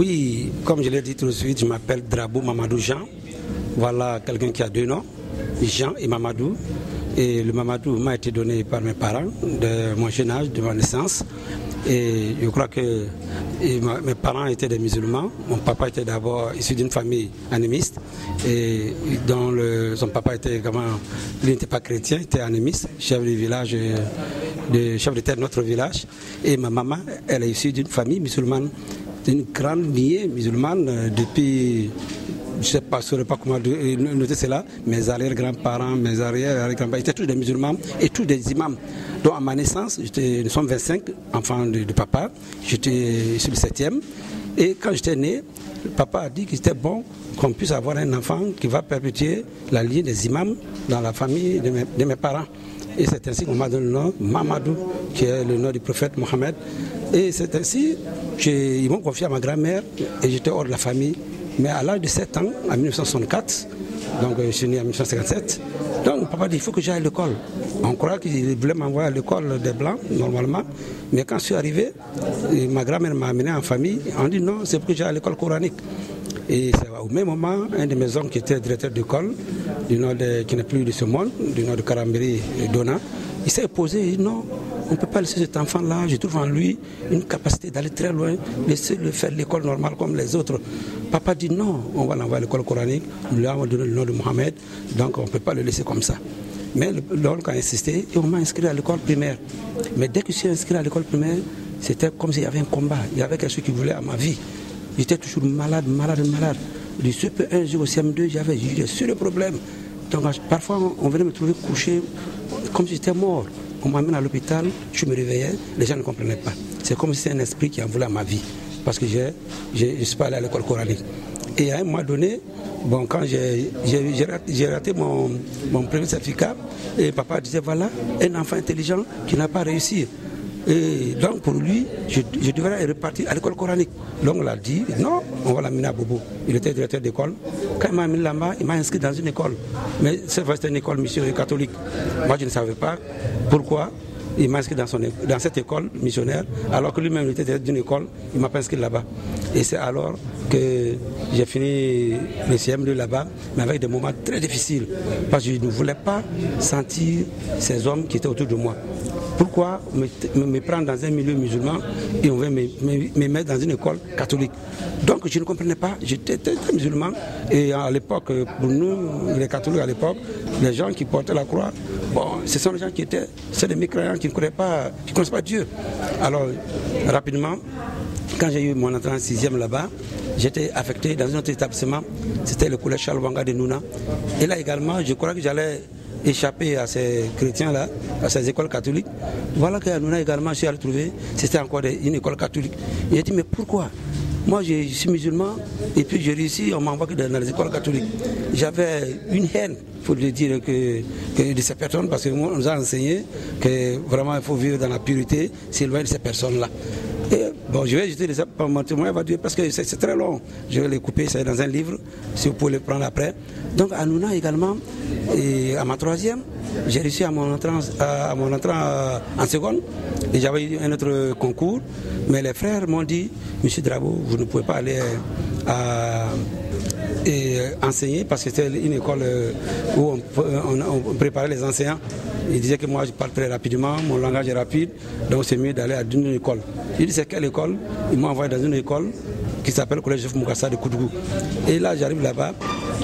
Oui, comme je l'ai dit tout de suite, je m'appelle Drabo Mamadou Jean. Voilà quelqu'un qui a deux noms, Jean et Mamadou. Et le Mamadou m'a été donné par mes parents de mon jeune âge, de ma naissance. Et je crois que mes parents étaient des musulmans. Mon papa était d'abord issu d'une famille animiste, et dont son papa était également, lui n'était pas chrétien, il était animiste, chef du village, chef de terre de notre village. Et ma maman, elle est issue d'une famille musulmane, d'une grande lignée musulmane depuis. Je ne saurais pas comment noter cela. Mes arrière-grands-parents, mes arrière-grands-parents étaient tous des musulmans et tous des imams. Donc à ma naissance, nous sommes 25 enfants de papa. J'étais issu du 7e. Et quand j'étais né, le papa a dit qu'il était bon qu'on puisse avoir un enfant qui va perpétuer la lignée des imams dans la famille de mes parents. Et c'est ainsi qu'on m'a donné le nom Mamadou, qui est le nom du prophète Mohammed. Et c'est ainsi qu'ils m'ont confié à ma grand-mère et j'étais hors de la famille. Mais à l'âge de 7 ans, en 1964, donc je suis né en 1957, donc papa dit il faut que j'aille à l'école. On croit qu'il voulait m'envoyer à l'école des Blancs, normalement. Mais quand je suis arrivé, ma grand-mère m'a amené en famille. On dit non, c'est pour que j'aille à l'école coranique. Et c'est au même moment, un de mes oncles qui était directeur d'école, qui n'est plus de ce monde, du nom de Karambiri et Dona, il s'est opposé, il dit non, on ne peut pas laisser cet enfant-là, je trouve en lui une capacité d'aller très loin, laisser-le faire l'école normale comme les autres. Papa dit non, on va l'envoyer à l'école coranique, nous lui avons donné le nom de Mohamed, donc on ne peut pas le laisser comme ça. Mais l'oncle a insisté et on m'a inscrit à l'école primaire. Mais dès que je suis inscrit à l'école primaire, c'était comme s'il y avait un combat, il y avait quelque chose qui voulait à ma vie. J'étais toujours malade. Du CP1 jusqu'au CM2, j'avais sur le problème. Donc parfois, on venait me trouver couché comme si j'étais mort. On m'amène à l'hôpital, je me réveillais, les gens ne comprenaient pas. C'est comme si c'était un esprit qui en voulait à ma vie. Parce que je ne suis pas allé à l'école coranique. Et à un moment donné, bon, quand j'ai raté mon premier certificat, et papa disait voilà, un enfant intelligent qui n'a pas réussi. Et donc pour lui, je devrais repartir à l'école coranique. L'oncle a dit non, on va l'amener à Bobo. Il était directeur d'école. Quand il m'a amené là-bas, il m'a inscrit dans une école. Mais c'était une école missionnaire catholique. Moi je ne savais pas pourquoi il m'a inscrit dans cette école missionnaire, alors que lui-même était d'une école, il ne m'a pas inscrit là-bas. Et c'est alors que j'ai fini le CM2 là-bas, mais avec des moments très difficiles. Parce que je ne voulais pas sentir ces hommes qui étaient autour de moi. Pourquoi me prendre dans un milieu musulman et on veut me mettre dans une école catholique? Donc je ne comprenais pas, j'étais très musulman. Et à l'époque, pour nous, les catholiques à l'époque, les gens qui portaient la croix, bon, ce sont les gens c'est des mécréants qui ne connaissent pas Dieu. Alors, rapidement, quand j'ai eu mon entrée en 6e là-bas, j'étais affecté dans un autre établissement, c'était le collège Charles Wanga de Nouna. Et là également, je crois que j'allais échapper à ces chrétiens-là, à ces écoles catholiques. Voilà qu'à Nouna également, je suis allé trouver, c'était encore une école catholique. Et j'ai dit, mais pourquoi? Moi, je suis musulman, et puis j'ai réussi, on m'envoie dans les écoles catholiques. J'avais une haine, il faut le dire, que de ces personnes, parce qu'on nous a enseigné que vraiment il faut vivre dans la pureté, c'est loin de ces personnes-là. Et bon, je vais jeter mon témoin, parce que c'est très long. Je vais les couper, c'est dans un livre, si vous pouvez le prendre après. Donc à Nouna également, et à ma 3e, j'ai réussi à mon entrée en seconde, et j'avais eu un autre concours, mais les frères m'ont dit, Monsieur Drabo, vous ne pouvez pas aller enseigner, parce que c'était une école où on préparait les enseignants. Il disait que moi je parle très rapidement, mon langage est rapide, donc c'est mieux d'aller à une école. Il dit c'est quelle école? Il m'a envoyé dans une école qui s'appelle le collège Joseph Moukassa de Koudougou. Et là j'arrive là-bas,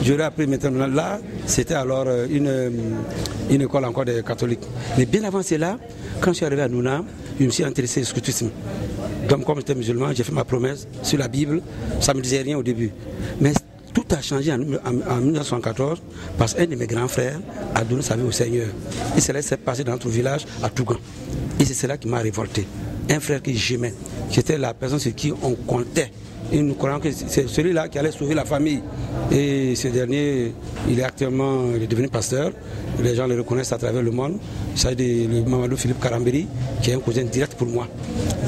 j'aurais appris maintenant, là c'était alors une école encore des catholiques. Mais bien avant cela, quand je suis arrivé à Nouna, je me suis intéressé au scoutisme. Donc comme j'étais musulman, j'ai fait ma promesse sur la Bible, ça ne me disait rien au début. Mais tout a changé en 1974 parce qu'un de mes grands frères a donné sa vie au Seigneur. Il s'est laissé passer dans notre village à Tougan. Et c'est cela qui m'a révolté. Un frère que j'aimais, c'était la personne sur qui on comptait. Et nous croyons que c'est celui-là qui allait sauver la famille. Et ce dernier, il est devenu pasteur. Les gens le reconnaissent à travers le monde. Il s'agit de Mamadou Philippe Karambiri, qui est un cousin direct pour moi.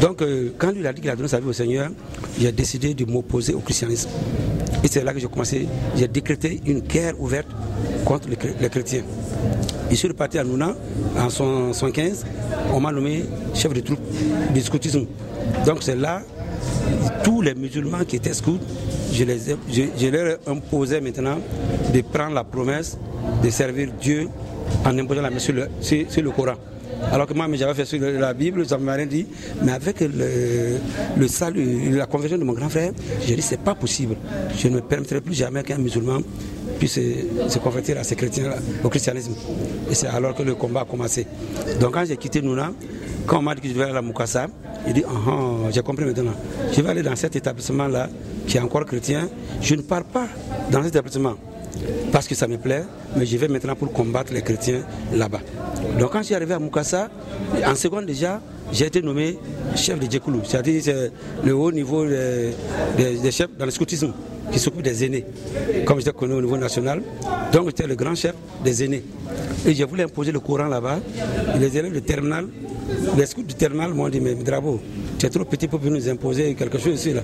Donc, quand lui a dit qu'il a donné sa vie au Seigneur, j'ai décidé de m'opposer au christianisme. Et c'est là que j'ai décrété une guerre ouverte contre les chrétiens. Je suis reparti à Nouna en 1915. On m'a nommé chef de troupe du scoutisme. Donc c'est là, tous les musulmans qui étaient scouts, je leur imposais maintenant de prendre la promesse de servir Dieu en imposant la main sur le Coran. Alors que moi, j'avais fait sur la Bible, ça m'a rien dit, mais avec le salut, la conversion de mon grand frère, j'ai dit c'est pas possible. Je ne me permettrai plus jamais qu'un musulman puisse se convertir au christianisme. Et c'est alors que le combat a commencé. Donc quand j'ai quitté Nouna, quand on m'a dit que je devais aller à la Moukassa, j'ai dit j'ai compris maintenant. Je vais aller dans cet établissement-là qui est encore chrétien. Je ne pars pas dans cet établissement parce que ça me plaît, mais je vais maintenant pour combattre les chrétiens là-bas. Donc quand je suis arrivé à Moukassa, en seconde déjà, j'ai été nommé chef de Djekoulou, c'est-à-dire c'est le haut niveau des chefs dans le scoutisme qui s'occupe des aînés, comme j'étais connu au niveau national. Donc j'étais le grand chef des aînés. Et je voulais imposer le Coran là-bas. Et les élèves de terminale, les scouts du terminal m'ont dit, mais Drabo, tu es trop petit pour nous imposer quelque chose ici. Là.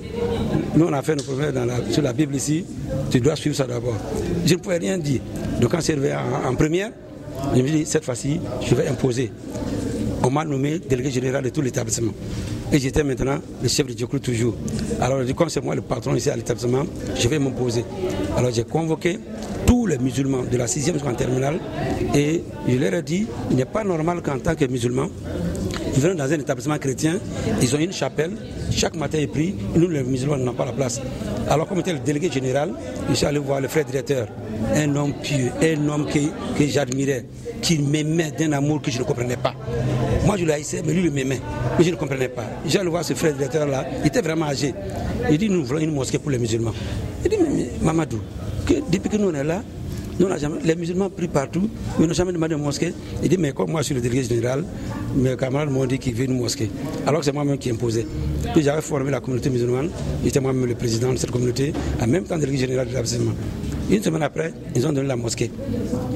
Nous on a fait nos problèmes sur la Bible ici, tu dois suivre ça d'abord. Je ne pouvais rien dire. Donc quand je suis arrivé en première, je me suis dit, cette fois-ci, je vais imposer. On m'a nommé délégué général de tout l'établissement. Et j'étais maintenant le chef de Djekoulou toujours. Alors comme c'est moi le patron ici à l'établissement, je vais m'imposer. Alors j'ai convoqué tous les musulmans de la 6e jusqu'en terminale et je leur ai dit, il n'est pas normal qu'en tant que musulmans, ils viennent dans un établissement chrétien, ils ont une chapelle, chaque matin ils prient, nous les musulmans n'avons pas la place. Alors comme était le délégué général, je suis allé voir le frère directeur, un homme pieux, un homme que j'admirais, qui m'aimait d'un amour que je ne comprenais pas. Moi je l'haïssais, mais lui il m'aimait, mais je ne comprenais pas. J'ai allé voir ce frère directeur là, il était vraiment âgé. Il dit, nous voulons une mosquée pour les musulmans. Il dit, mais Mamadou, depuis que nous on est là, nous, les musulmans prient partout, mais ils n'ont jamais demandé une mosquée. Il dit, mais comme moi je suis le délégué général, mes camarades m'ont dit qu'ils veulent une mosquée. Alors que c'est moi-même qui imposais. Puis j'avais formé la communauté musulmane, j'étais moi-même le président de cette communauté, en même temps délégué général de l'enseignement. Une semaine après, ils ont donné la mosquée.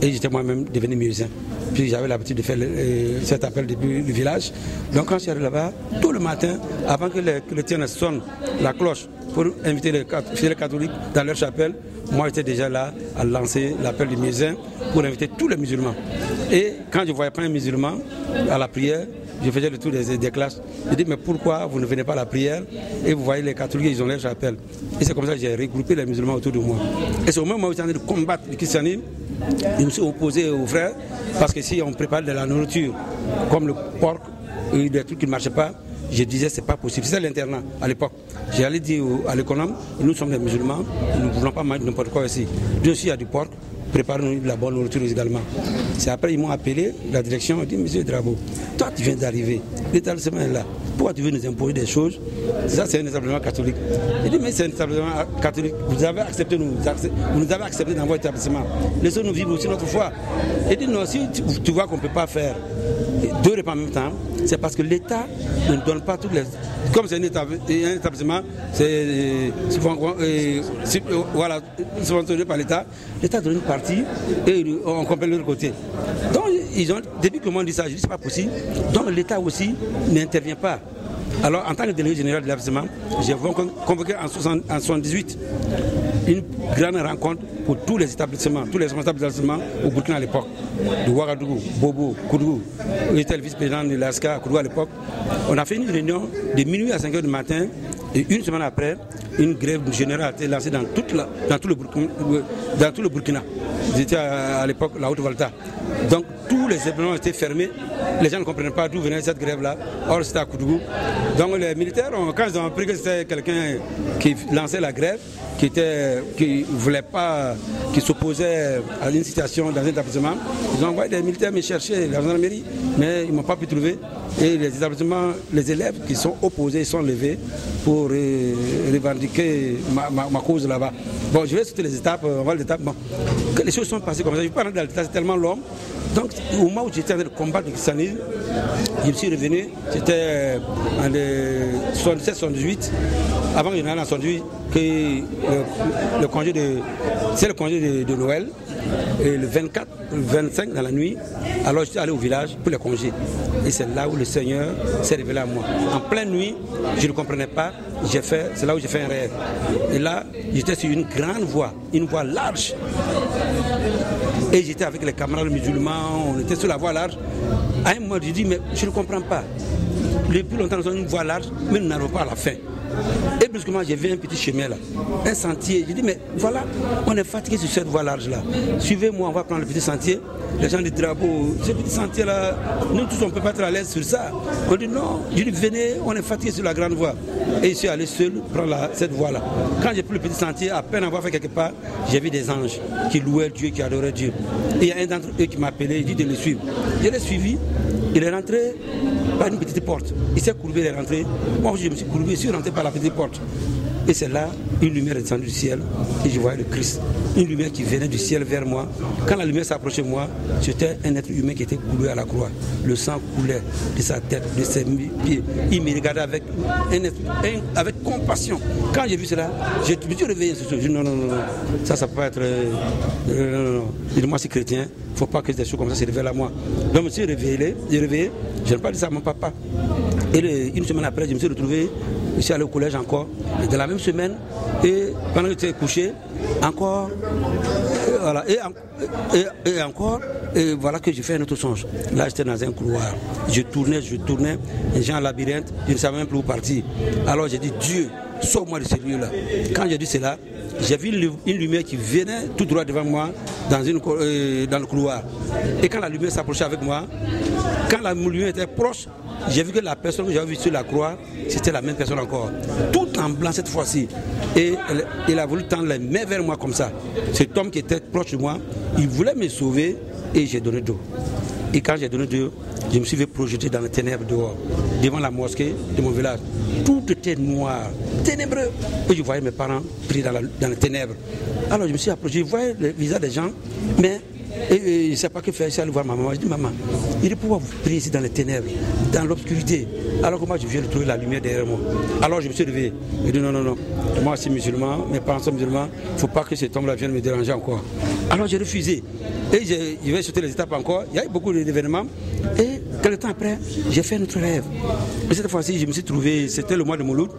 Et j'étais moi-même devenu musicien. Puis j'avais l'habitude de faire cet appel depuis le village. Donc quand je suis arrivé là-bas, tout le matin, avant que les chrétiens sonnent la cloche pour inviter les fidèles catholiques dans leur chapelle, moi j'étais déjà là à lancer l'appel du muezzin pour inviter tous les musulmans. Et quand je ne voyais pas un musulman à la prière, je faisais le tour des classes. Je dis, mais pourquoi vous ne venez pas à la prière? Et vous voyez les catholiques, ils ont leur chapelle. Et c'est comme ça que j'ai regroupé les musulmans autour de moi. Et c'est au moment où j'étais en train de combattre le christianisme, je me suis opposé aux frères, parce que si on prépare de la nourriture, comme le porc, et des trucs qui ne marchaient pas, je disais c'est pas possible. C'était l'internat à l'époque. J'allais dire à l'économe, nous sommes des musulmans, nous ne voulons pas manger n'importe quoi ici. Bien sûr, il y a du porc, préparez-nous de la bonne nourriture également. C'est après ils m'ont appelé, la direction, ils ont dit, monsieur Drabo, toi tu viens d'arriver, l'établissement est là. Pourquoi tu veux nous imposer des choses? Ça c'est un établissement catholique. Il dit, mais c'est un établissement catholique, vous avez accepté vous nous avez accepté dans votre établissement. Laissez-nous vivre aussi notre foi. Il dit, non, si tu vois qu'on ne peut pas faire deux repas en même temps, c'est parce que l'État ne donne pas toutes les... Comme c'est un établissement, c'est subventionné par l'État, l'État donne une partie et on complète de l'autre côté. Donc, depuis que moi on dit ça, je dis c'est pas possible. Donc l'État aussi n'intervient pas. Alors en tant que délégué général de l'établissement, j'ai convoqué en 1978 une grande rencontre pour tous les établissements, tous les responsables d'établissements au Burkina à l'époque, de Ouagadougou, Bobo, Koudougou, j'étais le vice-président de l'ASCA, Koudougou à l'époque. On a fait une réunion de minuit à 5 h du matin et une semaine après, une grève générale a été lancée dans tout le Burkina. J'étais à l'époque la Haute-Volta. Donc tous les événements étaient fermés. Les gens ne comprenaient pas d'où venait cette grève-là. Or c'était à Koudougou. Donc les militaires, quand ils ont appris que c'était quelqu'un qui lançait la grève, qui voulait pas, qui s'opposait à une situation dans un établissement, ils ont envoyé des militaires me chercher la gendarmerie, mais ils ne m'ont pas pu trouver. Et les établissements, les élèves qui sont opposés sont levés pour revendiquer ma cause là-bas. Bon, je vais sauter les étapes, on va les étapes. Bon, les choses sont passées comme ça. Je ne vais pas rentrer dans l'état, c'est tellement long. Donc, au moment où j'étais en train de combattre le christianisme, je me suis revenu, c'était en 77-78, avant que je n'aille en 78, que le congé de Noël, et le 24, le 25 dans la nuit, alors je suis allé au village pour les congés. Et c'est là où le Seigneur s'est révélé à moi. En pleine nuit, je ne comprenais pas, c'est là où j'ai fait un rêve. Et là, j'étais sur une grande voie, une voie large. Et j'étais avec les camarades musulmans, on était sur la voie large. À un moment, je dis, mais je ne comprends pas. Depuis longtemps, nous avons une voie large, mais nous n'arrivons pas à la fin. Et brusquement, j'ai vu un petit chemin là, un sentier. J'ai dit, mais voilà, on est fatigué sur cette voie large là. Suivez-moi, on va prendre le petit sentier. Les gens du drapeau, ce petit sentier là, nous tous on ne peut pas être à l'aise sur ça. On dit non, j'ai dit venez, on est fatigué sur la grande voie. Et je suis allé seul prendre cette voie là. Quand j'ai pris le petit sentier, à peine avoir fait quelque part, j'ai vu des anges qui louaient Dieu, qui adoraient Dieu. Et il y a un d'entre eux qui m'a appelé, il dit de le suivre. Je l'ai suivi, il est rentré par une petite porte. Il s'est courbé, il est rentré. Moi je me suis courbé, je suis rentré par la petite porte. Et c'est là, une lumière est descendue du ciel et je voyais le Christ. Une lumière qui venait du ciel vers moi. Quand la lumière s'approchait de moi, c'était un être humain qui était coulé à la croix. Le sang coulait de sa tête, de ses pieds. Il me regardait avec compassion. Quand j'ai vu cela, je me suis réveillé. Je me suis dit non, ça peut pas être... non. Je dis, moi, je suis chrétien, il ne faut pas que des choses comme ça se révèlent à moi. Donc je me suis réveillé, je n'ai pas dit ça à mon papa. Et une semaine après, je me suis retrouvé, je suis allé au collège encore. Et dans la même semaine, et pendant que j'étais couché, encore, voilà, et encore, et voilà que j'ai fait un autre songe. Là, j'étais dans un couloir. Je tournais, j'ai un labyrinthe, je ne savais même plus où partir. Alors j'ai dit, Dieu, sauve-moi de ce lieu-là. Quand j'ai dit cela, j'ai vu une lumière qui venait tout droit devant moi dans le couloir. Et quand la lumière s'approchait avec moi, quand la lumière était proche, j'ai vu que la personne que j'avais vue sur la croix, c'était la même personne encore. Tout en blanc cette fois-ci. Et il a voulu tendre les mains vers moi comme ça. Cet homme qui était proche de moi, il voulait me sauver et j'ai donné d'eau. Et quand j'ai donné d'eau, je me suis fait projeter dans les ténèbres dehors, devant la mosquée de mon village. Tout était noir, ténébreux. Et je voyais mes parents pris dans les ténèbres. Alors je me suis approché, je voyais le visage des gens, mais et je ne sais pas que faire, je suis allé voir ma maman. Je dis, maman, il est pouvoir vous prier ici dans les ténèbres, dans l'obscurité, alors que moi je viens de trouver la lumière derrière moi. Alors je me suis réveillé. Je dis, non, moi je suis musulman, mes parents sont musulmans, il ne faut pas que cet homme-là vienne me déranger encore. Alors j'ai refusé. Et je vais sauter les étapes encore. Il y a eu beaucoup d'événements. Et quelque temps après, j'ai fait un autre rêve. Et cette fois-ci, je me suis trouvé, c'était le mois de Mouloud.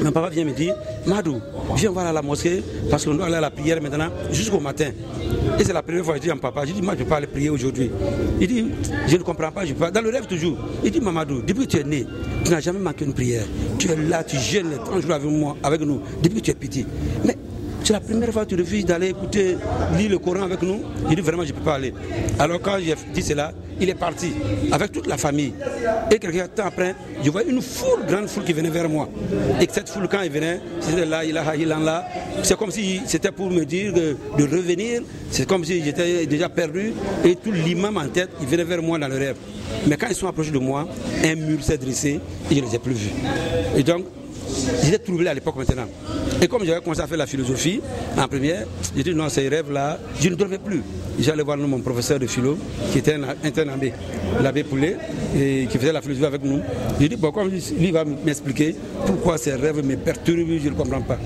Mon papa vient me dire, Madou, viens voir à la mosquée, parce qu'on doit aller à la prière maintenant, jusqu'au matin. Et c'est la première fois que je dis à mon papa, je dis, moi je ne peux pas aller prier aujourd'hui. Il dit, je ne comprends pas, je peux pas. Dans le rêve toujours. Il dit, Mamadou, depuis que tu es né, tu n'as jamais manqué une prière. Tu es là, tu jeûnes les 30 jours avec nous, depuis que tu es petit. Mais c'est la première fois que tu refuses d'aller écouter, lire le Coran avec nous. Il dit vraiment je ne peux pas aller. Alors quand j'ai dit cela, il est parti avec toute la famille. Et quelques temps après, je vois une foule, grande foule qui venait vers moi. Et cette foule quand il venait, c'était là, là. C'est comme si c'était pour me dire de revenir. C'est comme si j'étais déjà perdu. Et tout l'imam en tête, il venait vers moi dans le rêve. Mais quand ils sont approchés de moi, un mur s'est dressé et je ne les ai plus vus. Et donc, j'étais troublé à l'époque maintenant. Et comme j'avais commencé à faire la philosophie en première, j'ai dit non, ces rêves-là, je ne dormais plus. J'allais voir mon professeur de philo, qui était un abbé, l'abbé Poulet, et qui faisait la philosophie avec nous. J'ai dit, bon, comme lui va m'expliquer pourquoi ces rêves me perturbent, je ne comprends pas.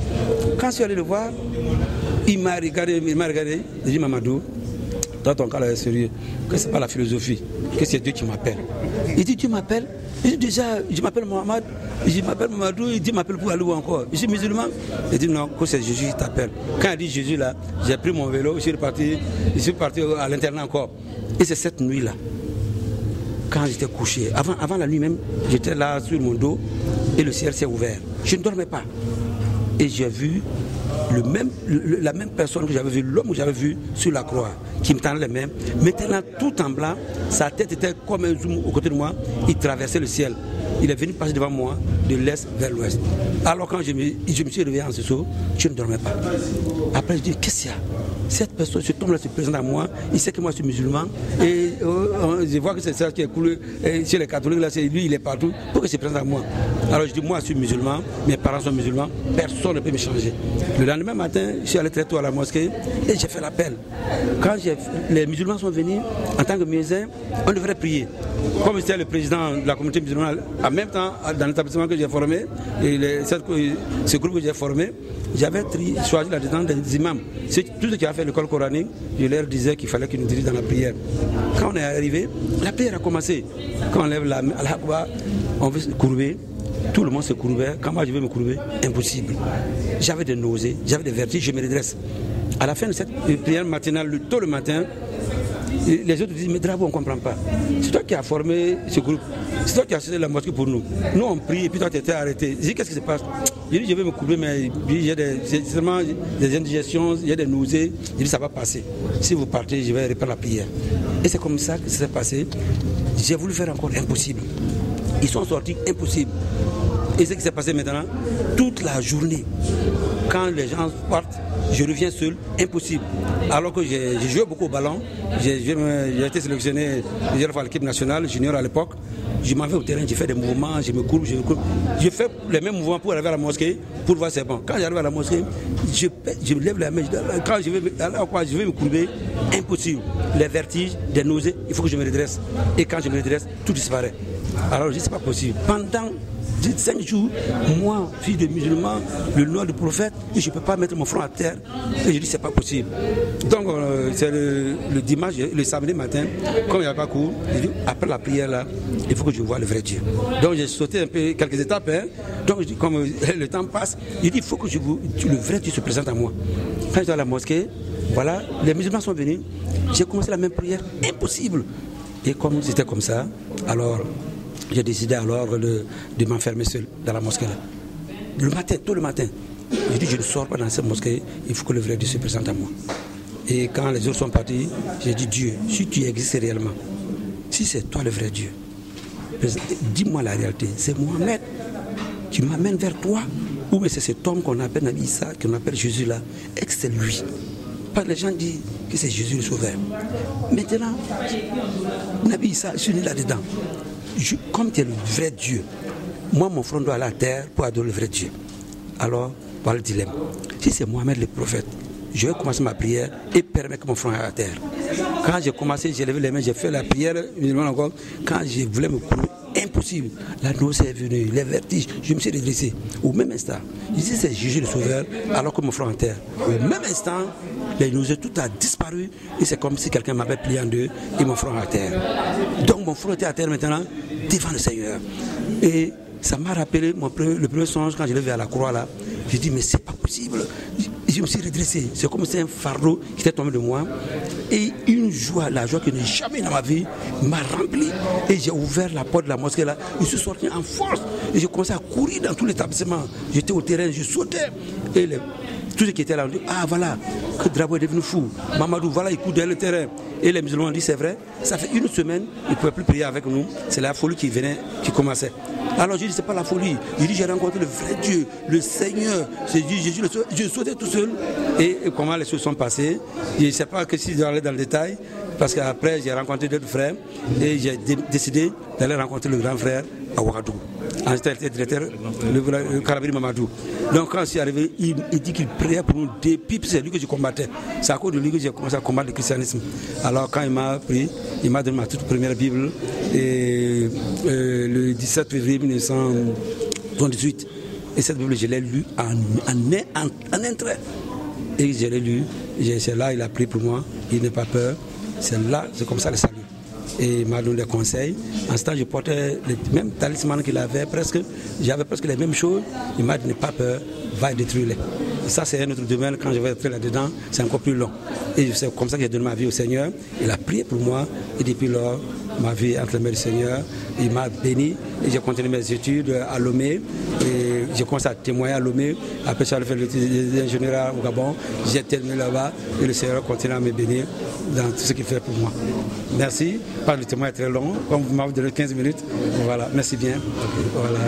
Quand je suis allé le voir, il m'a regardé, j'ai dit, Mamadou, dans ton cas là, c'est sérieux, que ce n'est pas la philosophie, que c'est Dieu qui m'appelle. Il dit, Dieu m'appelle. Il dit déjà, je m'appelle Mohamed, je m'appelle Mamadou, il dit, m'appelle pour aller où encore? Je suis musulman. Il dit, non, que c'est Jésus qui t'appelle. Quand il dit Jésus là, j'ai pris mon vélo, je suis parti à l'internat encore. Et c'est cette nuit-là, quand j'étais couché, avant la nuit même, j'étais là sur mon dos et le ciel s'est ouvert. Je ne dormais pas. Et j'ai vu la même personne que j'avais vu, l'homme que j'avais vu sur la croix, qui me tendait les mains, maintenant tout en blanc, sa tête était comme un zoom au côté de moi, il traversait le ciel. Il est venu passer devant moi de l'est vers l'ouest. Alors quand je me suis réveillé en ce saut, je ne dormais pas. Après je dis, qu'est-ce qu'il y a? Cette personne, cet homme-là se présente à moi, il sait que moi je suis musulman, et je vois que c'est ça qui est coulé chez les catholiques, là, c'est lui, il est partout, pourquoi il se présente à moi? Alors je dis, moi je suis musulman, mes parents sont musulmans, personne ne peut me changer. Le lendemain matin, je suis allé très tôt à la mosquée et j'ai fait l'appel. Quand les musulmans sont venus, en tant que muezzin, on devrait prier. Comme j'étais le président de la communauté musulmane, en même temps, dans l'établissement que j'ai formé, et ce groupe que j'ai formé, j'avais choisi la résidence des imams. Tout ce qui a fait l'école coranique, je leur disais qu'il fallait qu'ils nous dirigent dans la prière. Quand on est arrivé, la prière a commencé. Quand on lève la main, on veut se courber. Tout le monde se courbait. Quand moi je veux me courber, impossible. J'avais des nausées, j'avais des vertiges, je me redresse. À la fin de cette prière matinale, tôt le matin, Et les autres disent, mais Drabo, on ne comprend pas. C'est toi qui as formé ce groupe. C'est toi qui as acheté la mosquée pour nous. Nous, on prie et puis toi, tu étais arrêté. Je dis, qu'est-ce qui se passe? Je dis, je vais me couper, mais il y a seulement des indigestions, il y a des nausées. Je dis, ça va passer. Si vous partez, je vais répéter la prière. Et c'est comme ça que ça s'est passé. J'ai voulu faire encore impossible. Ils sont sortis impossible. Et ce qui s'est passé maintenant, toute la journée, quand les gens partent, je reviens seul, impossible. Alors que j'ai joué beaucoup au ballon, j'ai été sélectionné plusieurs fois à l'équipe nationale, junior à l'époque. Je m'en vais au terrain, je fais des mouvements, je me courbe. Je fais les mêmes mouvements pour arriver à la mosquée, pour voir c'est bon. Quand j'arrive à la mosquée, je lève la main, quand je vais me courber, impossible. Les vertiges, des nausées, il faut que je me redresse. Et quand je me redresse, tout disparaît. Alors je dis, c'est pas possible. Pendant 5 jours, moi, fille de musulman, le nom du prophète, et je ne peux pas mettre mon front à terre. Et je dis, c'est pas possible. Donc, c'est le dimanche, le samedi matin, comme il n'y a pas cours, je dis, après la prière là, il faut que je voie le vrai Dieu. Donc, j'ai sauté un peu quelques étapes. Donc, je dis, comme le temps passe, je dis, il faut que le vrai Dieu se présente à moi. Quand j'étais à la mosquée, voilà, les musulmans sont venus, j'ai commencé la même prière, impossible. Et comme c'était comme ça, alors j'ai décidé alors de m'enfermer seul dans la mosquée là. Le matin, tout le matin, j'ai dit je ne sors pas dans cette mosquée, il faut que le vrai Dieu se présente à moi. Et quand les autres sont partis, j'ai dit Dieu, si tu existes réellement, si c'est toi le vrai Dieu, dis-moi la réalité, c'est Mohamed, tu m'amènes vers toi, ou mais c'est cet homme qu'on appelle Nabi Issa, qu'on appelle Jésus là, et que c'est lui. Pas les gens disent que c'est Jésus le Sauveur. Maintenant, Nabi Issa, je suis né là-dedans. Comme tu es le vrai Dieu, moi mon front doit aller à la terre pour adorer le vrai Dieu. Alors, voilà le dilemme. Si c'est Mohamed le prophète, je vais commencer ma prière et permettre que mon front aille à la terre. Quand j'ai commencé, j'ai levé les mains, j'ai fait la prière, encore, quand je voulais me courir, impossible. La nausée est venue, les vertiges, je me suis redressé. Au même instant, je dis c'est Jésus le Sauveur, alors que mon front en terre. Au même instant, les nausées, tout a disparu et c'est comme si quelqu'un m'avait plié en deux et mon front à terre. Donc mon front était à terre maintenant, devant le Seigneur. Et ça m'a rappelé le premier songe quand je l'ai vu à la croix là. J'ai dit mais c'est pas possible. Je me suis redressé. C'est comme si un fardeau qui était tombé de moi. Et une joie, la joie que je n'ai jamais dans ma vie, m'a rempli. Et j'ai ouvert la porte de la mosquée là. Je suis sorti en force. Et j'ai commencé à courir dans tout l'établissement. J'étais au terrain, je sautais. Et tous ceux qui étaient là ont dit, ah voilà, que Drabo est devenu fou. Mamadou, voilà, il court dans le terrain. Et les musulmans ont dit, c'est vrai, ça fait une semaine, ils ne pouvaient plus prier avec nous. C'est la folie qui commençait. Alors j'ai dit, c'est pas la folie. J'ai dit, j'ai rencontré le vrai Dieu, le Seigneur. J'ai dit, Jésus, je sautais tout seul. Et comment les choses sont passées. Je ne sais pas que si je dois aller dans le détail, parce qu'après j'ai rencontré d'autres frères et j'ai décidé d'aller rencontrer le grand frère à Ouagadougou. Ensuite, il était directeur, le Karabiri Mamadou. Donc quand je suis arrivé, il dit qu'il priait pour nous depuis, c'est lui que je combattais. C'est à cause de lui que j'ai commencé à combattre le christianisme. Alors quand il m'a pris, il m'a donné ma toute première Bible et le 17 février 1978. Et cette Bible, je l'ai lue en un trait. Et je l'ai lue, c'est là, il a prié pour moi, il n'a pas peur. C'est là, c'est comme ça le salut. Et il m'a donné des conseils. En ce temps, je portais le même talisman qu'il avait presque. J'avais presque les mêmes choses. Il m'a dit, n'aie pas peur, va détruire-les. Et ça, c'est un autre domaine. Quand je vais entrer là-dedans, c'est encore plus long. Et c'est comme ça que j'ai donné ma vie au Seigneur. Il a prié pour moi. Et depuis lors, ma vie entre les mains du Seigneur. Il m'a béni. Et j'ai continué mes études à Lomé. Et j'ai commencé à témoigner à Lomé. Après, j'ai fait l'ingénieur au Gabon. J'ai terminé là-bas. Et le Seigneur continue à me bénir dans tout ce qu'il fait pour moi. Merci. Pas le témoin est très long. Comme vous m'avez donné 15 minutes. Voilà. Merci bien. Voilà.